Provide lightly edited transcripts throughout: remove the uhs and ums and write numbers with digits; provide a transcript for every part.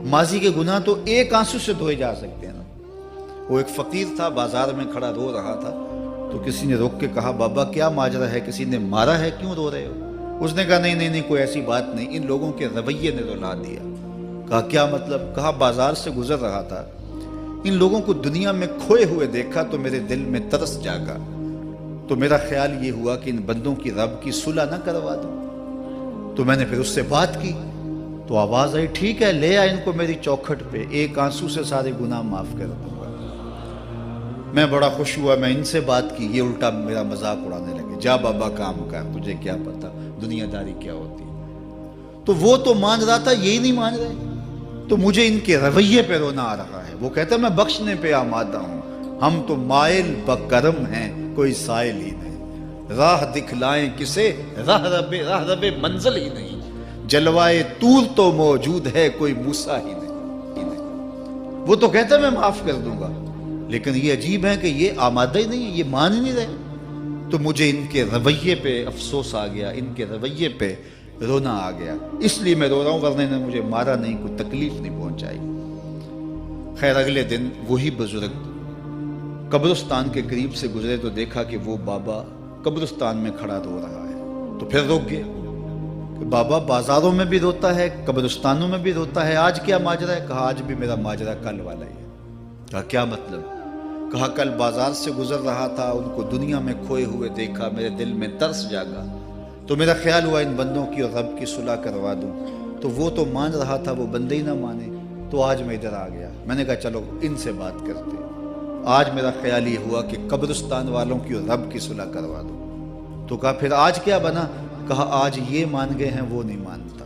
माजी के गुनाह तो एक आंसू से धोए जा सकते हैं ना। वो एक फकीर था, बाजार में खड़ा रो रहा था, तो किसी ने रोक के कहा, बाबा क्या माजरा है, किसी ने मारा है, क्यों रो रहे हो? उसने कहा नहीं नहीं नहीं, कोई ऐसी बात नहीं, इन लोगों के रवैये ने रुला दिया। कहा क्या मतलब? कहा बाजार से गुजर रहा था, इन लोगों को दुनिया में खोए हुए देखा तो मेरे दिल में तरस जागा, तो मेरा ख्याल ये हुआ कि इन बंदों की रब की सुलह ना करवा दूं। तो मैंने फिर उससे बात की, तो आवाज आई, ठीक है ले आ इनको मेरी चौखट पे, एक आंसू से सारे गुनाह माफ कर दूंगा। मैं बड़ा खुश हुआ, मैं इनसे बात की, ये उल्टा मेरा मजाक उड़ाने लगे, जा बाबा काम कर, तुझे क्या पता दुनियादारी क्या होती है। तो वो तो मान रहा था, यही नहीं मान रहे, तो मुझे इनके रवैये पे रोना आ रहा है। वो कहता मैं बख्शने पे आमादा हूं, हम तो माइल बकरम हैं, कोई साइल ही नहीं, राह दिखलाएं किसे, राह रबे मंजिल ही नहीं, जलवाए तूर तो मौजूद है, कोई मूसा ही नहीं। वो तो कहता मैं माफ कर दूंगा, लेकिन ये अजीब है कि ये आमादा ही नहीं है, ये मान ही नहीं रहे। तो मुझे इनके रवैये पे अफसोस आ गया, इनके रवैये पे रोना आ गया, इसलिए मैं रो रहा हूं, वरना ने मुझे मारा नहीं, कोई तकलीफ नहीं पहुंचाई। खैर अगले दिन वही बुजुर्ग कब्रिस्तान के करीब से गुजरे तो देखा कि वो बाबा कब्रिस्तान में खड़ा रो रहा है। तो फिर रोक गए कि बाबा बाजारों में भी रोता है, कब्रिस्तानों में भी रोता है, आज क्या माजरा है? कहा आज भी मेरा माजरा कल वाला ही है। कहा क्या मतलब? कहा कल बाजार से गुजर रहा था, उनको दुनिया में खोए हुए देखा, मेरे दिल में तरस जागा, तो मेरा ख्याल हुआ इन बंदों की और रब की सुलह करवा दूं। तो वो तो मान रहा था, वो बंदे ही ना माने, तो आज मैं इधर आ गया। मैंने कहा चलो इनसे बात करते। आज मेरा ख्याल ये हुआ कि कब्रिस्तान वालों की और रब की सुलह करवा दूं। तो कहा फिर आज क्या बना? कहा आज ये मान गए हैं, वो नहीं मानता।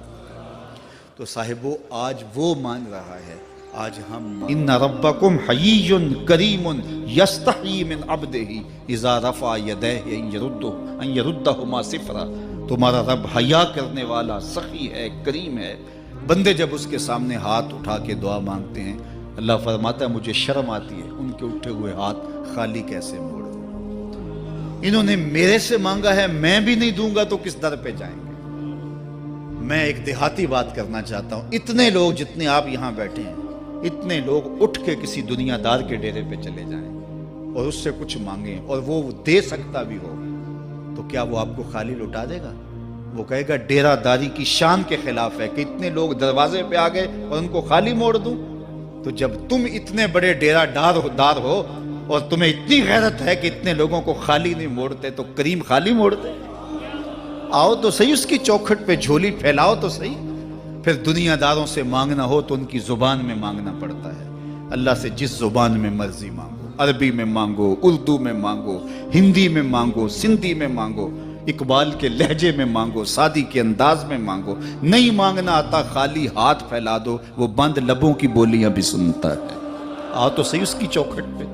तो साहिबो आज वो मान रहा है, आज हम। इन्ना रब्बकुम हय्युन करीमुन यस्तही मिन अब्दिही इज़ा रफ़ा यदैहि अन यरुद्दहुमा सिफ़रा। तुम्हारा रब हया करने वाला, सखी है, करीम है। बंदे जब उसके सामने हाथ उठा के दुआ मांगते हैं, अल्लाह फरमाता है मुझे शर्म आती है उनके उठे हुए हाथ खाली कैसे मोड़ दूं। इन्होंने मेरे से मांगा है, मैं भी नहीं दूंगा तो किस दर पे जाएंगे? मैं एक देहाती बात करना चाहता हूं, इतने लोग जितने आप यहां बैठे हैं, इतने लोग उठ के किसी दुनियादार के डेरे पे चले जाएं और उससे कुछ मांगे और वो दे सकता भी हो, तो क्या वो आपको खाली लुटा देगा? वो कहेगा डेरादारी की शान के खिलाफ है कि इतने लोग दरवाजे पे आ गए और उनको खाली मोड़ दूं। तो जब तुम इतने बड़े डेरादार हो और तुम्हें इतनी गैरत है कि इतने लोगों को खाली नहीं मोड़ते, तो करीम खाली मोड़ते। आओ तो सही उसकी चौखट पे, झोली फैलाओ तो सही। फिर दुनियादारों से मांगना हो तो उनकी जुबान में मांगना पड़ता है। अल्लाह से जिस जुबान में मर्जी मांगो, अरबी में मांगो, उर्दू में मांगो, हिंदी में मांगो, सिंधी में मांगो, इकबाल के लहजे में मांगो, सादी के अंदाज में मांगो। नहीं मांगना आता, खाली हाथ फैला दो, वो बंद लबों की बोलियां भी सुनता है। आओ तो सही उसकी चौखट पे,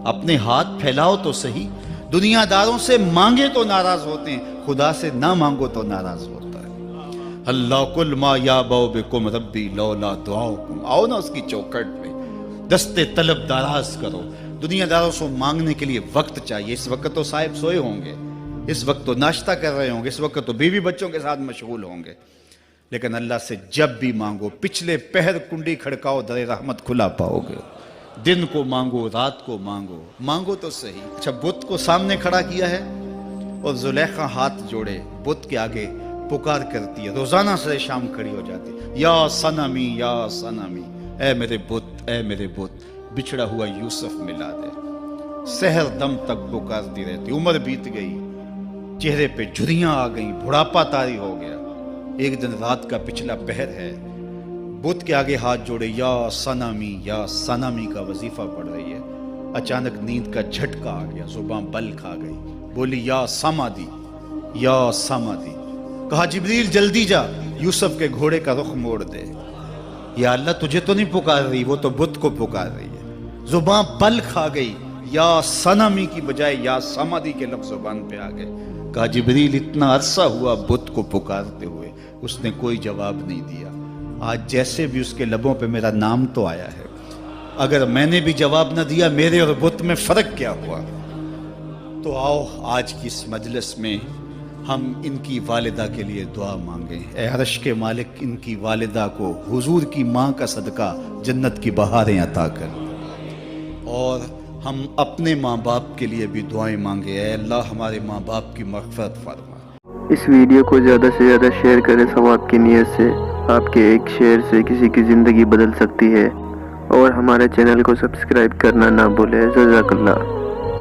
अपने हाथ फैलाओ तो सही। दुनियादारों से मांगे तो नाराज होते हैं, खुदा से ना मांगो तो नाराज होता है। अल्लाह कुल मा या बिकुम रब्बी लौला दुआउकुम। आओ ना उसकी चौखट पे, दस्ते तलब दराज करो। दुनियादारों से मांगने के लिए वक्त चाहिए। इस वक्त तो साहिब सोए होंगे, इस वक्त तो नाश्ता कर रहे होंगे, इस वक्त तो बीवी बच्चों के साथ मशगूल होंगे, लेकिन अल्लाह से जब भी मांगो, पिछले पहर कुंडी खड़काओ, दरे रहमत खुला पाओगे। दिन को मांगो, रात को मांगो, मांगो तो सही। अच्छा, बुत को सामने खड़ा किया है और जुलेखा हाथ जोड़े बुत के आगे पुकार करती है, रोजाना से शाम खड़ी हो जाती है, या सनमी या सनमी, ऐ मेरे बुत, ऐ मेरे बुत, बिछड़ा हुआ यूसुफ मिला दे। सहर दम तक पुकारती रहती। उम्र बीत गई, चेहरे पे झुर्रियां आ गई, बुढ़ापा तारी हो गया। एक दिन रात का पिछला पहर है, बुत के आगे हाथ जोड़े, या सनामी का वजीफा पढ़ रही है। अचानक नींद का झटका आ गया, जुबान बल खा गई, बोली या समादी, या समादी। कहा जिब्रील जल्दी जा, यूसुफ के घोड़े का रुख मोड़ दे। या अल्लाह तुझे तो नहीं पुकार रही, वो तो बुत को पुकार रही है। जुबान बल खा गई, या सनामी की बजाय या समादी के लफ्ज जुबान पे आ गए। कहा जिब्रील इतना अरसा हुआ बुत को पुकारते हुए, उसने कोई जवाब नहीं दिया। आज जैसे भी उसके लबों पे मेरा नाम तो आया है, अगर मैंने भी जवाब न दिया, मेरे और बुत में फर्क क्या हुआ? तो आओ आज की इस मजलिस में ہم ان کی والدہ کے لیے دعا مانگیں۔ اے عرش کے مالک، ان کی والدہ کو حضور کی ماں کا صدقہ جنت کی بہاریں عطا کر، اور ہم اپنے ماں باپ کے لیے بھی دعائیں مانگے۔ اے اللہ ہمارے ماں باپ کی مغفرت فرما۔ اس ویڈیو کو زیادہ سے زیادہ شیئر کریں ثواب کی نیت سے۔ آپ کے ایک شیئر سے کسی کی زندگی بدل سکتی ہے، اور ہمارے چینل کو سبسکرائب کرنا نہ بھولیں۔ جزاک اللہ۔